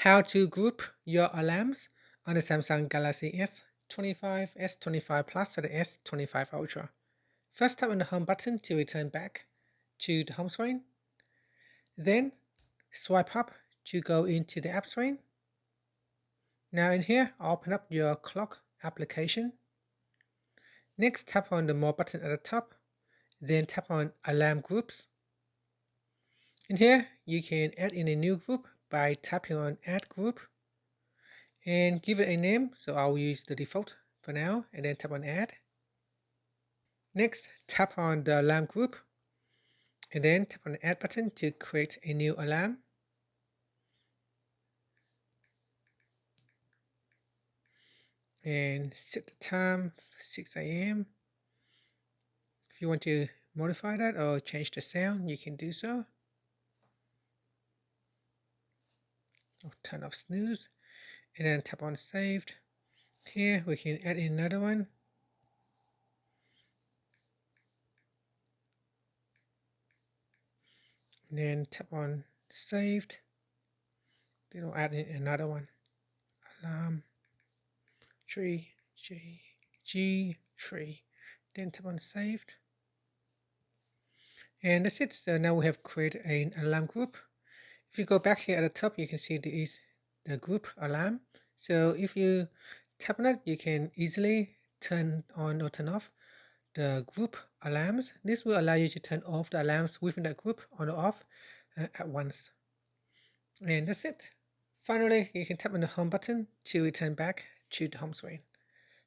How to group your alarms on the Samsung Galaxy S25, S25 Plus, or the S25 Ultra. First, tap on the home button to return back to the home screen. Then swipe up to go into the app screen. Now in here, open up your clock application. Next, tap on the More button at the top. Then tap on Alarm Groups. In here, you can add in a new group by tapping on Add Group and give it a name. So I'll use the default for now and then tap on Add. Next, tap on the alarm group and then tap on the Add button to create a new alarm. And set the time 6 a.m. If you want to modify that or change the sound, you can do so. I'll turn off snooze and then tap on saved. Here we can add in another one. And then tap on saved. Then I'll add in another one. Alarm tree G tree. Then tap on saved. And that's it. So now we have created an alarm group. If you go back here at the top, you can see there is the group alarm. So if you tap on it, you can easily turn on or turn off the group alarms. This will allow you to turn off the alarms within that group on or off at once. And that's it. Finally, you can tap on the home button to return back to the home screen.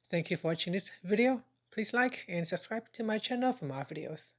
Thank you for watching this video. Please like and subscribe to my channel for more videos.